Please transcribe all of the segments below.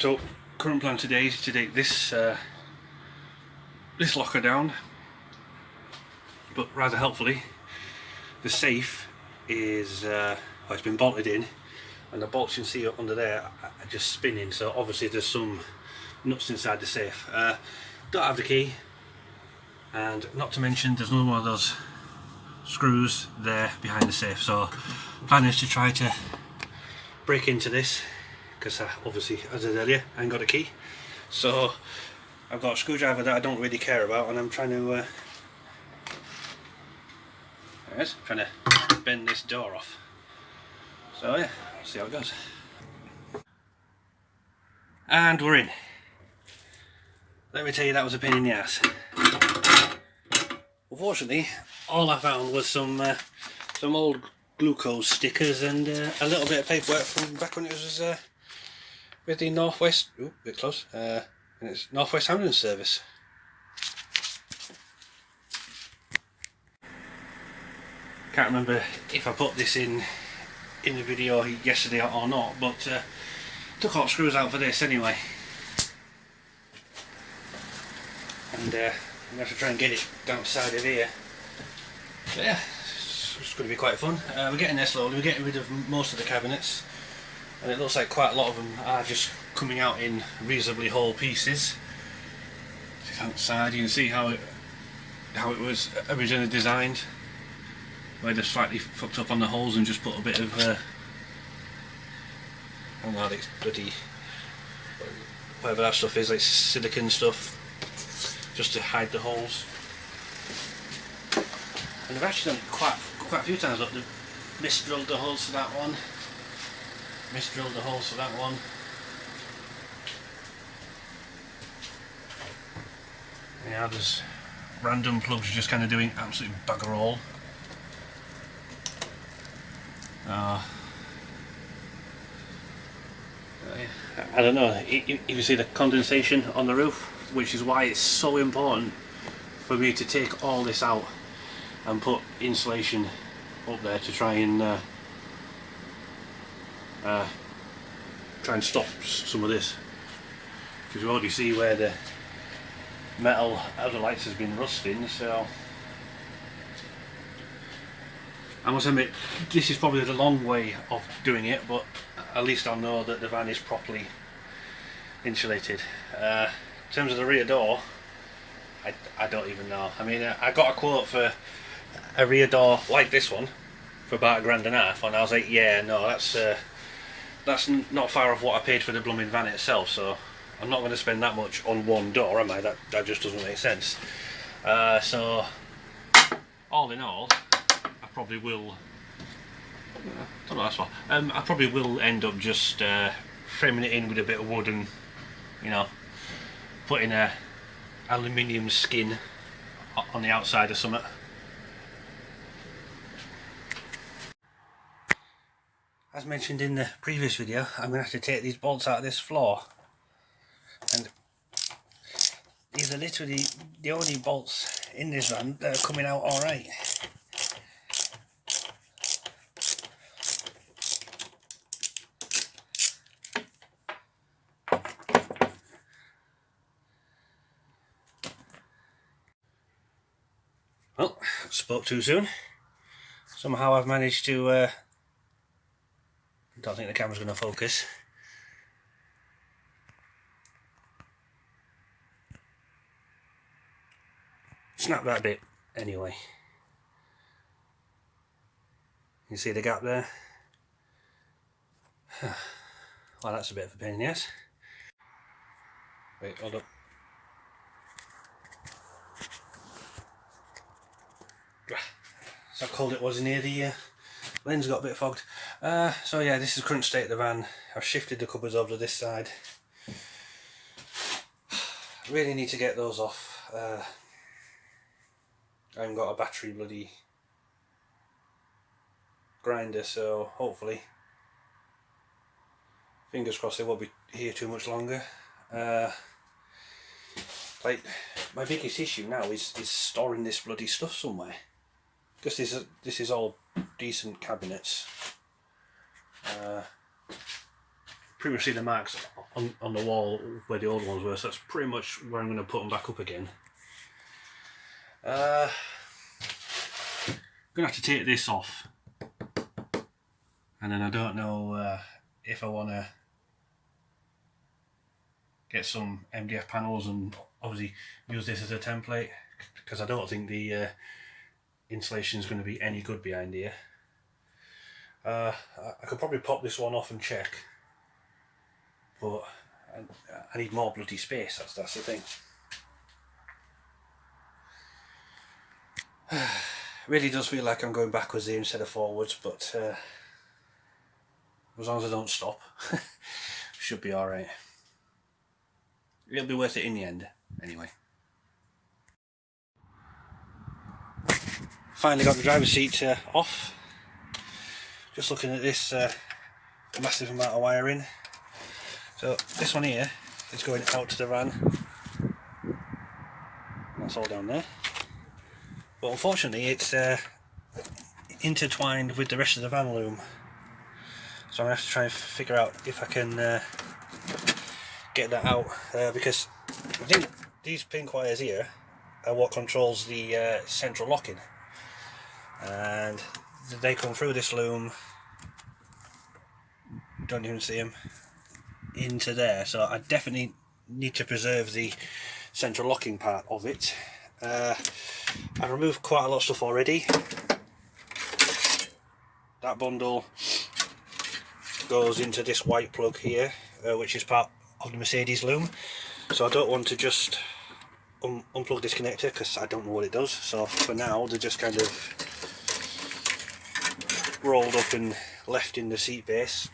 So current plan today is to take this this locker down, but rather helpfully the safe is it's been bolted in, and the bolts you can see under there are just spinning, so obviously there's some nuts inside the safe. Don't have the key, and not to mention there's another one of those screws there behind the safe, so plan is to try to break into this, because obviously, as I said earlier, I ain't got a key. So I've got a screwdriver that I don't really care about, and I'm trying to bend this door off. So yeah, see how it goes. And we're in. Let me tell you, that was a pain in the ass. Unfortunately, all I found was some old glucose stickers and a little bit of paperwork from back when it was with the Northwest. Ooh, a bit close. And it's Northwest Ambulance Service. Can't remember if I put this in the video yesterday or not, but took all the screws out for this anyway. And I'm going to have to try and get it down the side of here. But yeah, it's going to be quite fun. We're getting there slowly. We're getting rid of most of the cabinets, and it looks like quite a lot of them are just coming out in reasonably whole pieces. Outside you can see how it was originally designed, where they've slightly fucked up on the holes and just put a bit of I don't know, it's bloody whatever that stuff is, like silicone stuff, just to hide the holes. And they've actually done it quite a few times. Look, they've mis-drilled the holes for that one, mis-drilled the holes for that one. Yeah, there's random plugs just kind of doing absolute bugger all. I don't know, you can see the condensation on the roof, which is why it's so important for me to take all this out and put insulation up there to try and stop some of this, because you already see where the metal of the lights has been rusting. So I must admit, this is probably the long way of doing it, but at least I'll know that the van is properly insulated. In terms of the rear door, I don't even know. I mean, I got a quote for a rear door like this one for about $1.5 grand, and I was like, yeah, no, that's not far off what I paid for the blooming van itself, so I'm not going to spend that much on one door, am I? That just doesn't make sense. So all in all, I probably will, don't know, that's fine. I probably will end up just framing it in with a bit of wood and, you know, putting a aluminium skin on the outside or something. As mentioned in the previous video, I'm going to have to take these bolts out of this floor, and these are literally the only bolts in this van that are coming out alright. Well, spoke too soon. Somehow I've managed to I don't think the camera's going to focus. Snap that bit anyway. You see the gap there? Well, that's a bit of a pain in the ass. Wait, hold up. That's how cold it was in here. The lens got a bit fogged. So yeah, this is the current state of the van. I've shifted the cupboards over to this side. Really need to get those off. I haven't got a battery bloody grinder, so hopefully, fingers crossed, they won't be here too much longer. Like, my biggest issue now is storing this bloody stuff somewhere, because this is all decent cabinets. Pretty much see the marks on the wall where the old ones were, so that's pretty much where I'm going to put them back up again. I'm going to have to take this off, and then I don't know if I want to get some MDF panels and obviously use this as a template, because I don't think the insulation is going to be any good behind here. I could probably pop this one off and check, but I need more bloody space, that's the thing. Really does feel like I'm going backwards here instead of forwards, but as long as I don't stop, should be alright. It'll be worth it in the end, anyway. Finally got the driver's seat off. Just looking at this massive amount of wiring. So this one here is going out to the van. That's all down there. But unfortunately it's intertwined with the rest of the van loom. So I'm going to have to try and figure out if I can get that out, because I think these pink wires here are what controls the central locking, and they come through this loom, don't even see them, into there. So I definitely need to preserve the central locking part of it. I've removed quite a lot of stuff already. That bundle goes into this white plug here, which is part of the Mercedes loom, so I don't want to just unplug this connector because I don't know what it does. So for now they're just kind of rolled up and left in the seat base.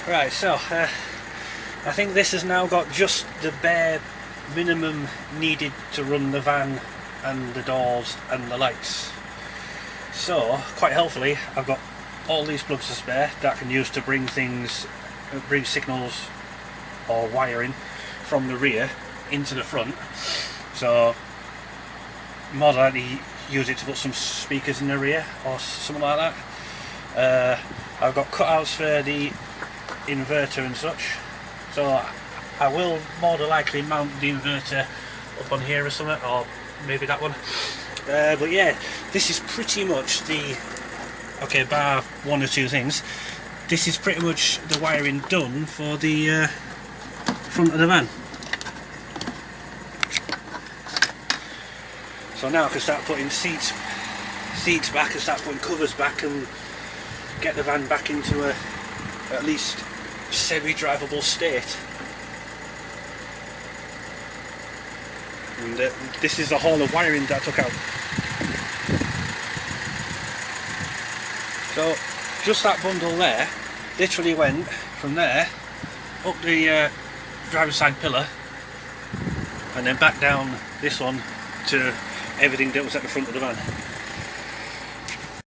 Right, so I think this has now got just the bare minimum needed to run the van and the doors and the lights. So quite helpfully I've got all these plugs to spare that I can use to bring signals or wiring from the rear into the front. So more than likely use it to put some speakers in the rear or something like that. I've got cutouts for the inverter and such, so I will more than likely mount the inverter up on here or something, or maybe that one. But yeah, this is pretty much the, okay, bar one or two things, this is pretty much the wiring done for the front of the van. So now I can start putting seats back and start putting covers back and get the van back into a at least semi-drivable state. And this is the whole of wiring that I took out. So just that bundle there literally went from there up the driver's side pillar and then back down this one to everything that was at the front of the van.